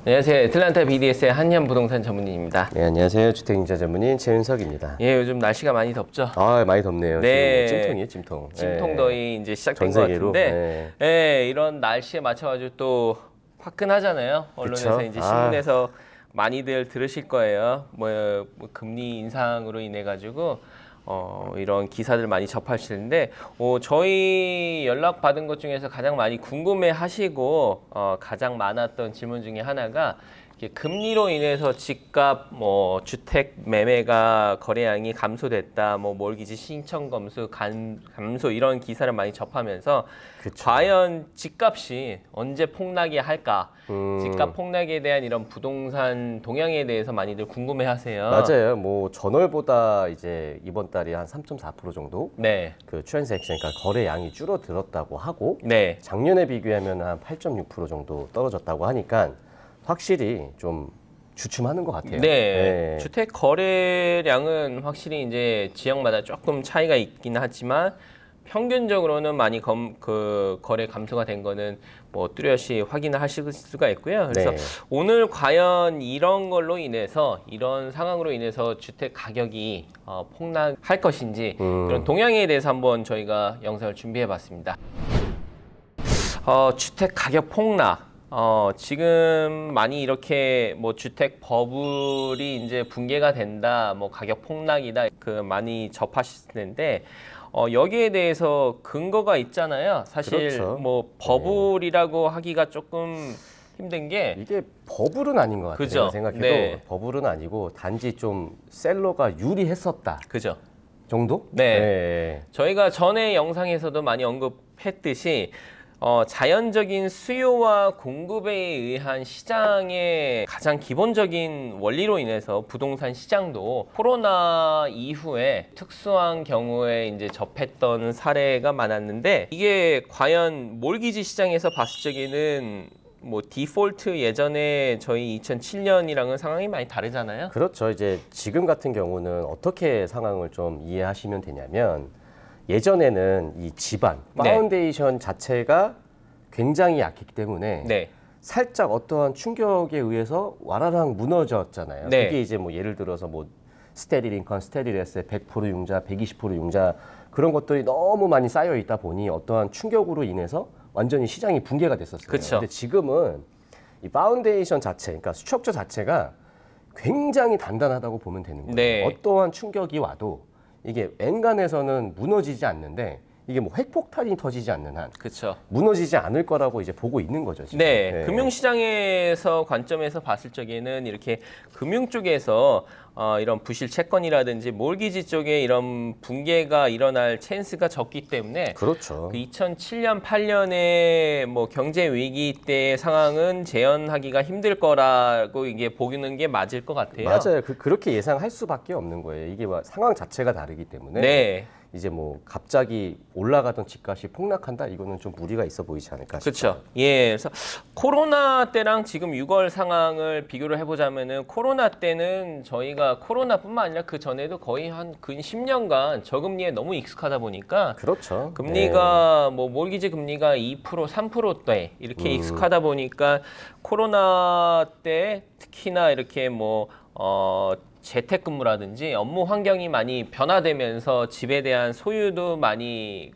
안녕하세요. 애틀랜타 BDS의 한현부동산 전문인입니다. 네, 안녕하세요. 주택임자 전문인 최윤석입니다. 예, 요즘 날씨가 많이 덥죠? 아, 많이 덥네요. 네. 지금 찜통이에요, 찜통. 찜통 네. 더위 이제 시작된 전 것 세계로. 같은데, 네. 예, 이런 날씨에 맞춰가지고 또 화끈하잖아요. 언론에서 그쵸? 이제 신문에서 많이들 들으실 거예요. 뭐 금리 인상으로 인해 가지고 이런 기사들 많이 접하시는데, 저희 연락 받은 것 중에서 가장 많이 궁금해하시고 가장 많았던 질문 중에 하나가 금리로 인해서 집값, 주택 매매가 거래량이 감소됐다, 몰기지 신청 건수 감소 이런 기사를 많이 접하면서 그쵸. 과연 집값이 언제 폭락이 할까? 집값 폭락에 대한 이런 부동산 동향에 대해서 많이들 궁금해하세요. 맞아요. 뭐 전월보다 이제 이번 달이 한 3.4% 정도 네. 그 트랜잭션, 그러니까 거래량이 줄어들었다고 하고, 네. 작년에 비교하면 한 8.6% 정도 떨어졌다고 하니까 확실히 좀 주춤하는 것 같아요. 네. 주택 거래량은 확실히 이제 지역마다 조금 차이가 있긴 하지만 평균적으로는 많이 거래 감소가 된 거는 뭐 뚜렷이 확인을 하실 수가 있고요. 그래서 네. 오늘 과연 이런 걸로 인해서, 이런 상황으로 인해서 주택 가격이 폭락할 것인지 그런 동향에 대해서 한번 저희가 영상을 준비해 봤습니다. 주택 가격 폭락. 지금 많이 이렇게 뭐 주택 버블이 이제 붕괴가 된다, 뭐 가격 폭락이다, 많이 접하시는데, 여기에 대해서 근거가 있잖아요. 사실 그렇죠. 뭐 버블이라고 하기가 조금 힘든 게, 이게 버블은 아닌 것 같아요. 그죠? 제가 생각해도 네. 버블은 아니고 단지 좀 셀러가 유리했었다 그죠? 정도? 네. 네. 저희가 전에 영상에서도 많이 언급했듯이 자연적인 수요와 공급에 의한 시장의 가장 기본적인 원리로 인해서 부동산 시장도 코로나 이후에 특수한 경우에 이제 접했던 사례가 많았는데, 이게 과연 몰기지 시장에서 봤을 적에는 뭐 디폴트 예전에 저희 2007년이랑은 상황이 많이 다르잖아요. 그렇죠. 이제 지금 같은 경우는 어떻게 상황을 좀 이해하시면 되냐면, 예전에는 이 지반, 파운데이션 자체가 굉장히 약했기 때문에 네. 살짝 어떠한 충격에 의해서 와라랑 무너졌잖아요. 네. 그게 이제 뭐 예를 들어서 뭐 스테디 링컨, 스테디 레스 100% 융자, 120% 융자 그런 것들이 너무 많이 쌓여 있다 보니 어떠한 충격으로 인해서 완전히 시장이 붕괴가 됐었어요. 그쵸. 근데 지금은 이 파운데이션 자체, 그러니까 수축조 자체가 굉장히 단단하다고 보면 되는 거예요. 네. 어떠한 충격이 와도 이게 엔간에서는 무너지지 않는데, 이게 뭐 핵폭탄이 터지지 않는 한 그렇죠. 무너지지 않을 거라고 이제 보고 있는 거죠, 지금. 네, 금융시장에서 관점에서 봤을 적에는 이렇게 금융 쪽에서 이런 부실 채권이라든지 몰기지 쪽에 이런 붕괴가 일어날 찬스가 적기 때문에, 그렇죠. 그 2007년, 8년에 뭐 경제 위기 때의 상황은 재현하기가 힘들 거라고 이게 보는 게 맞을 것 같아요. 맞아요. 그렇게 예상할 수밖에 없는 거예요. 이게 뭐 상황 자체가 다르기 때문에. 네. 이제 뭐 갑자기 올라가던 집값이 폭락한다, 이거는 좀 무리가 있어 보이지 않을까 싶어요. 그렇죠. 예, 그래서 코로나 때랑 지금 6월 상황을 비교를 해보자면은, 코로나 때는 저희가 코로나뿐만 아니라 그 전에도 거의 한 근 10년간 저금리에 너무 익숙하다 보니까, 그렇죠. 금리가 뭐 몰기지 금리가 2%, 3%대 이렇게 익숙하다 보니까 코로나 때 특히나 이렇게 뭐 재택근무라든지 업무 환경이 많이 변화되면서 집에 대한 소유도 많이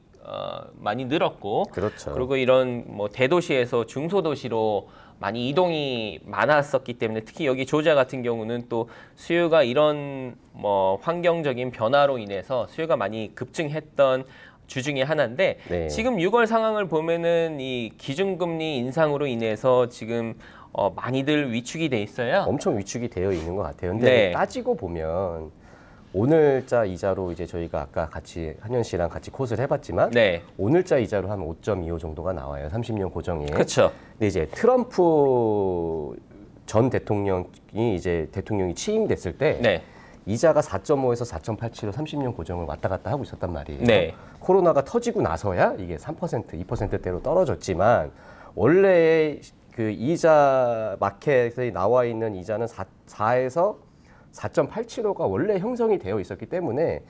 늘었고, 그렇죠. 그리고 이런 뭐 대도시에서 중소도시로 많이 이동이 많았었기 때문에, 특히 여기 조지아 같은 경우는 또 수요가 이런 뭐 환경적인 변화로 인해서 수요가 많이 급증했던 주 중에 하나인데, 네. 지금 6월 상황을 보면은 이 기준금리 인상으로 인해서 지금 많이들 위축이 돼 있어요. 엄청 위축이 되어 있는 것 같아요. 근데 네. 따지고 보면 오늘자 이자로 이제 저희가 아까 같이 한현 씨랑 같이 콧을 해봤지만, 네. 오늘자 이자로 한 5.25 정도가 나와요. 30년 고정에. 그렇죠. 근데 이제 트럼프 전 대통령이 이제 대통령이 취임됐을 때 네. 이자가 4.5에서 4.87로 30년 고정을 왔다 갔다 하고 있었단 말이에요. 네. 코로나가 터지고 나서야 이게 3%, 2%대로 떨어졌지만, 원래 그 이자 마켓에 나와 있는 이자는 4에서 4.875가 원래 형성이 되어 있었기 때문에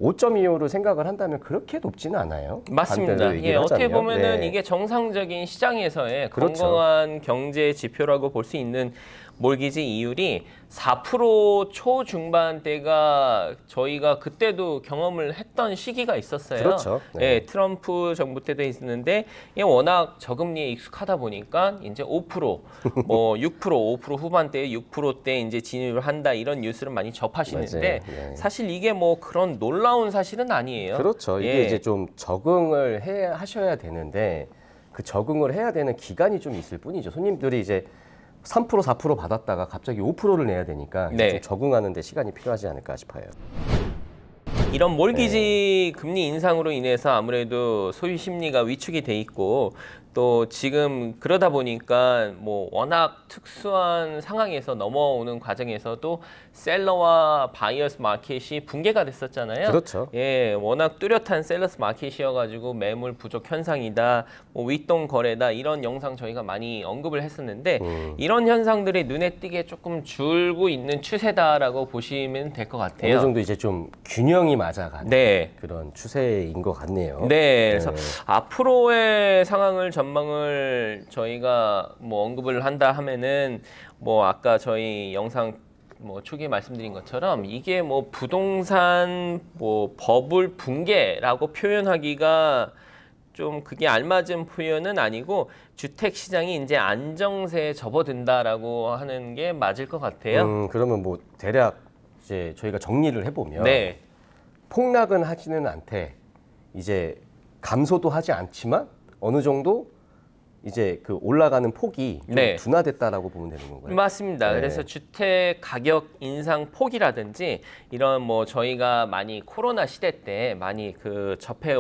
5.25를 생각을 한다면 그렇게 높지는 않아요. 맞습니다. 반대로 얘기를 어떻게 하자면. 보면은 네. 이게 정상적인 시장에서의 그렇죠. 건강한 경제 지표라고 볼 수 있는 몰기지 이율이 4% 초중반대가 저희가 그때도 경험을 했던 시기가 있었어요. 그렇죠. 네. 예, 트럼프 정부 때도 있었는데 이게 워낙 저금리에 익숙하다 보니까 이제 5%, 뭐 6%, 5% 후반대에 6%대 이제 진입을 한다 이런 뉴스를 많이 접하시는데 맞아요. 네. 사실 이게 뭐 그런 놀라운 사실은 아니에요. 그렇죠. 이게 예. 이제 좀 적응을 하셔야 되는데 그 적응을 해야 되는 기간이 좀 있을 뿐이죠. 손님들이 이제 3%, 4% 받았다가 갑자기 5%를 내야 되니까 네. 좀 적응하는 데 시간이 필요하지 않을까 싶어요. 이런 몰기지 금리 인상으로 인해서 아무래도 소유 심리가 위축이 돼 있고 또 지금 그러다 보니까 뭐 워낙 특수한 상황에서 넘어오는 과정에서도 셀러와 바이어스 마켓이 붕괴가 됐었잖아요. 그렇죠. 예, 워낙 뚜렷한 셀러스 마켓이어가지고 매물 부족 현상이다, 뭐 윗돈 거래다 이런 영상 저희가 많이 언급을 했었는데 이런 현상들이 눈에 띄게 조금 줄고 있는 추세다라고 보시면 될 것 같아요. 어느 정도 이제 좀 균형이 맞아가는 네. 그런 추세인 것 같네요. 네, 그래서 앞으로의 상황을 전망을 저희가 뭐 언급을 한다 하면은 뭐 아까 저희 영상 뭐 초기에 말씀드린 것처럼 이게 뭐 부동산 뭐 버블 붕괴라고 표현하기가 좀 그게 알맞은 표현은 아니고 주택 시장이 이제 안정세에 접어든다라고 하는 게 맞을 것 같아요. 그러면 뭐 대략 이제 저희가 정리를 해보면 네. 폭락은 하지는 않되 이제 감소도 하지 않지만 어느 정도 이제 그 올라가는 폭이 좀 네. 둔화됐다라고 보면 되는 건가요? 맞습니다. 네. 그래서 주택 가격 인상 폭이라든지 이런 뭐 저희가 많이 코로나 시대 때 많이 그 접해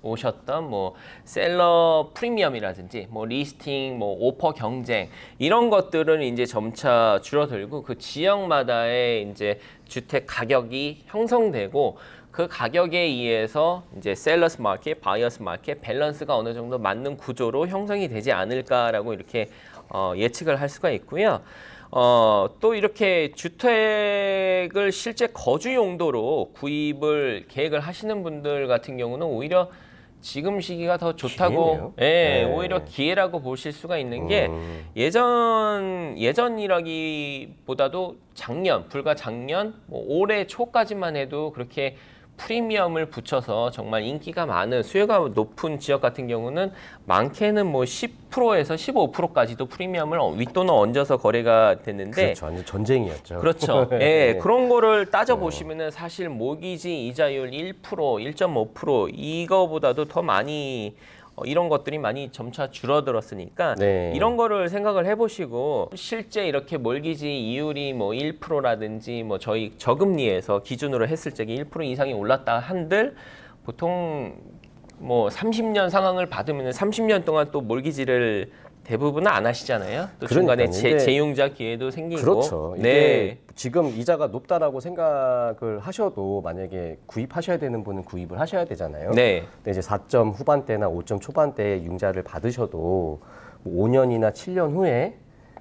오셨던 뭐 셀러 프리미엄이라든지 뭐 리스팅, 뭐 오퍼 경쟁 이런 것들은 이제 점차 줄어들고 그 지역마다의 이제 주택 가격이 형성되고 그 가격에 의해서 이제 셀러스 마켓, 바이어스 마켓 밸런스가 어느 정도 맞는 구조로 형성이 되지 않을까라고 이렇게 예측을 할 수가 있고요. 또 이렇게 주택을 실제 거주 용도로 구입을 계획을 하시는 분들 같은 경우는 오히려 지금 시기가 더 좋다고, 기회네요. 예, 네. 오히려 기회라고 보실 수가 있는 게 예전이라기보다도 작년, 불과 작년, 뭐 올해 초까지만 해도 그렇게 프리미엄을 붙여서 정말 인기가 많은 수요가 높은 지역 같은 경우는 많게는 뭐 10%에서 15%까지도 프리미엄을 윗돈을 얹어서 거래가 됐는데 그렇죠. 완전 전쟁이었죠. 그렇죠. 예, 네. 그런 거를 따져보시면은 사실 모기지 이자율 1%, 1.5% 이거보다도 더 많이 이런 것들이 많이 점차 줄어들었으니까 네. 이런 거를 생각을 해보시고 실제 이렇게 몰기지 이율이 뭐 1%라든지 뭐 저희 저금리에서 기준으로 했을 적에 1% 이상이 올랐다 한들 보통 뭐 30년 상황을 받으면 30년 동안 또 몰기지를 대부분은 안 하시잖아요. 또 중간에 그러니까요. 이게 재융자 기회도 생기고. 그렇죠. 이게 네. 지금 이자가 높다라고 생각을 하셔도 만약에 구입하셔야 되는 분은 구입을 하셔야 되잖아요. 네. 근데 이제 4점 후반대나 5점 초반대에 융자를 받으셔도 뭐 5년이나 7년 후에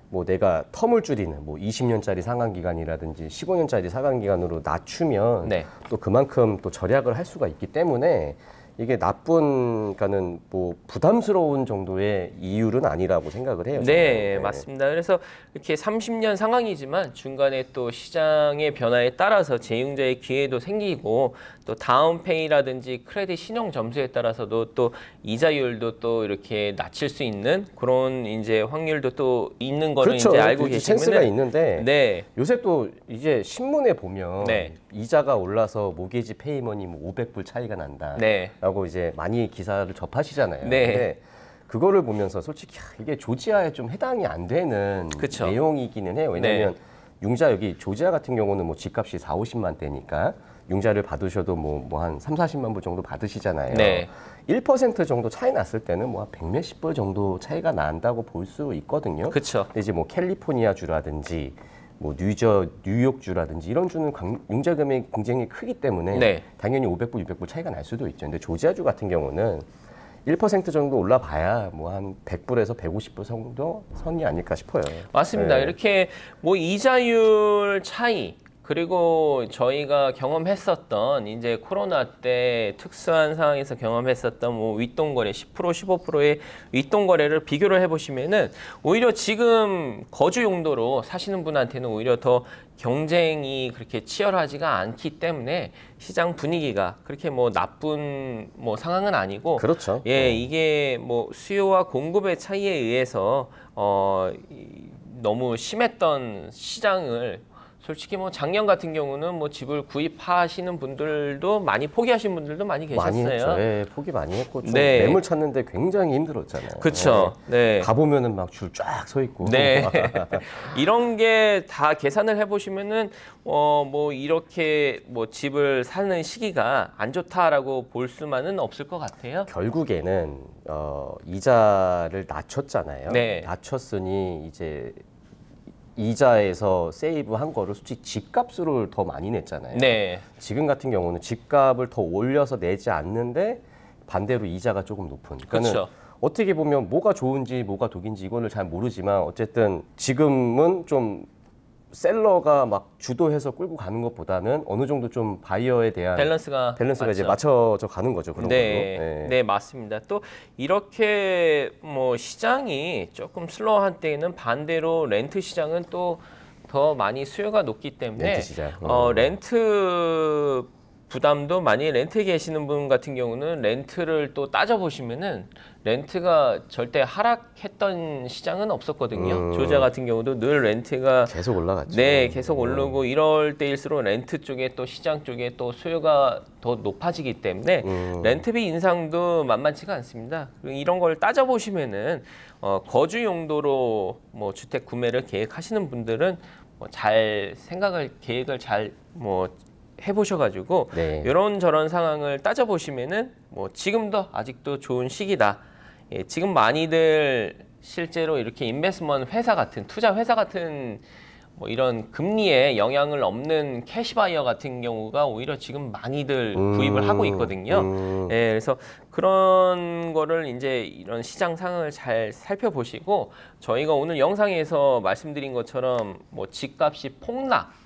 뭐 내가 텀을 줄이는 뭐 20년짜리 상환 기간이라든지 15년짜리 상환 기간으로 낮추면 네. 또 그만큼 또 절약을 할 수가 있기 때문에 이게 나쁜, 그러니까는 뭐 부담스러운 정도의 이율은 아니라고 생각을 해요. 네, 저는. 맞습니다. 그래서 이렇게 30년 상황이지만 중간에 또 시장의 변화에 따라서 재융자의 기회도 생기고 또 다운페이라든지 크레딧 신용 점수에 따라서도 또 이자율도 또 이렇게 낮출 수 있는 그런 이제 확률도 또 있는 거를 그렇죠. 이제 알고 그 찬스가 계시면은 있는데 네. 요새 또 이제 신문에 보면 네. 이자가 올라서 모기지 페이먼이 뭐 500불 차이가 난다. 네. 라고 이제 많이 기사를 접하시잖아요. 네. 근데 그거를 보면서 솔직히 이게 조지아에 좀 해당이 안 되는 그쵸. 내용이기는 해요. 왜냐하면 네. 융자 여기 조지아 같은 경우는 뭐 집값이 4, 50만 대니까 융자를 받으셔도 뭐 한 3, 40만 불 정도 받으시잖아요. 네. 1% 정도 차이 났을 때는 뭐 한 100몇십 불 정도 차이가 난다고 볼 수 있거든요. 그렇죠. 근데 이제 뭐 캘리포니아 주라든지 뭐 뉴욕 주라든지 이런 주는 융자 금액이 굉장히 크기 때문에 네. 당연히 500불, 600불 차이가 날 수도 있죠. 근데 조지아주 같은 경우는 1% 정도 올라봐야 뭐 한 100불에서 150불 정도 선이 아닐까 싶어요. 맞습니다. 네. 이렇게 뭐 이자율 차이 그리고 저희가 경험했었던 이제 코로나 때 특수한 상황에서 경험했었던 뭐 윗돈거래 10% 15%의 윗돈거래를 비교를 해보시면은 오히려 지금 거주 용도로 사시는 분한테는 오히려 더 경쟁이 그렇게 치열하지가 않기 때문에 시장 분위기가 그렇게 뭐 나쁜 뭐 상황은 아니고 그렇죠. 예, 이게 뭐 수요와 공급의 차이에 의해서 너무 심했던 시장을 솔직히 뭐 작년 같은 경우는 뭐 집을 구입하시는 분들도 많이 포기하신 분들도 많이 계셨어요. 많이 했죠. 예, 포기 많이 했고 좀 네. 매물 찾는데 굉장히 힘들었잖아요. 그렇죠. 네. 가보면은 막 줄 쫙 서 있고. 네. 이런 게 다 계산을 해보시면은 뭐 이렇게 뭐 집을 사는 시기가 안 좋다라고 볼 수만은 없을 것 같아요. 결국에는 이자를 낮췄잖아요. 네. 낮췄으니 이제 이자에서 세이브한 거를 솔직히 집값으로 더 많이 냈잖아요. 네. 지금 같은 경우는 집값을 더 올려서 내지 않는데 반대로 이자가 조금 높은. 그러니까는 그렇죠. 어떻게 보면 뭐가 좋은지 뭐가 독인지 이거는 잘 모르지만 어쨌든 지금은 좀 셀러가 막 주도해서 끌고 가는 것보다는 어느 정도 좀 바이어에 대한 밸런스가 이제 맞죠. 맞춰져 가는 거죠. 그런 네, 걸로. 예. 네 맞습니다. 또 이렇게 뭐 시장이 조금 슬로우한 때에는 반대로 렌트 시장은 또 더 많이 수요가 높기 때문에 렌트 시장. 렌트 부담도 만약에 렌트에 계시는 분 같은 경우는 렌트를 또 따져보시면은 렌트가 절대 하락했던 시장은 없었거든요. 조지아 같은 경우도 늘 렌트가 계속 올라갔죠. 네, 계속 오르고 이럴 때일수록 렌트 쪽에 또 시장 쪽에 또 수요가 더 높아지기 때문에 렌트비 인상도 만만치가 않습니다. 그리고 이런 걸 따져보시면은 거주 용도로 뭐 주택 구매를 계획하시는 분들은 뭐 잘 계획을 잘 뭐 해보셔가지고 네. 이런 저런 상황을 따져보시면은 뭐 지금도 아직도 좋은 시기다. 예, 지금 많이들 실제로 이렇게 인베스트먼트 회사 같은 투자 회사 같은 뭐 이런 금리에 영향을 없는 캐시바이어 같은 경우가 오히려 지금 많이들 구입을 하고 있거든요. 예, 그래서 그런 거를 이제 이런 시장 상황을 잘 살펴보시고 저희가 오늘 영상에서 말씀드린 것처럼 뭐 집값이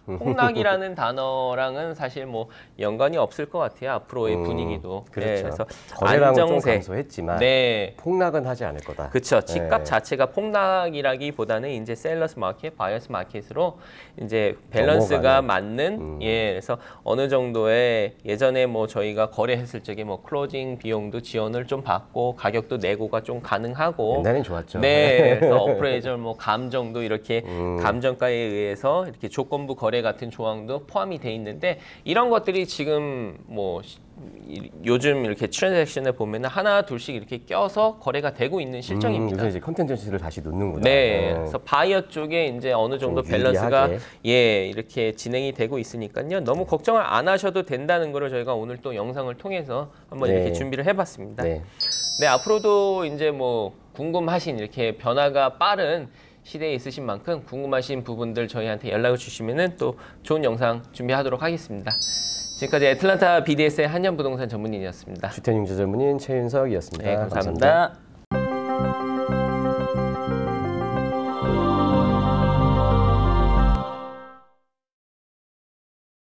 폭락이라는 단어랑은 사실 뭐 연관이 없을 것 같아요. 앞으로의 분위기도. 그렇죠. 예, 그래서 거래량은 좀 안정세. 감소했지만 네. 폭락은 하지 않을 거다. 그렇죠. 집값 네. 자체가 폭락이라기보다는 이제 셀러스 마켓, 바이어스 마켓으로 이제 밸런스가 넘어가는. 맞는 예, 그래서 어느 정도의 예전에 뭐 저희가 거래했을 적에 뭐 클로징 비용도 지원을 좀 받고 가격도 내고가 좀 가능하고 옛날엔 좋았죠. 네, 그래서 어프레이저 뭐 감정도 이렇게 감정가에 의해서 이렇게 조건부 거래 같은 조항도 포함이 돼 있는데 이런 것들이 지금 뭐 요즘 이렇게 트랜잭션을 보면 하나 둘씩 이렇게 껴서 거래가 되고 있는 실정입니다. 요새 이제 컨텐츠를 다시 넣는구나. 네, 그래서 바이어 쪽에 이제 어느 정도 좀 밸런스가 유리하게. 예 이렇게 진행이 되고 있으니까요. 너무 걱정을 안 하셔도 된다는 거를 저희가 오늘 또 영상을 통해서 한번 네. 이렇게 준비를 해봤습니다. 네. 네, 앞으로도 이제 뭐 궁금하신 이렇게 변화가 빠른 시대에 있으신 만큼 궁금하신 부분들 저희한테 연락을 주시면은 또 좋은 영상 준비하도록 하겠습니다. 지금까지 애틀란타 BDS의 한연부동산 전문인이었습니다. 주택융자 전문인 최윤석이었습니다. 네, 감사합니다.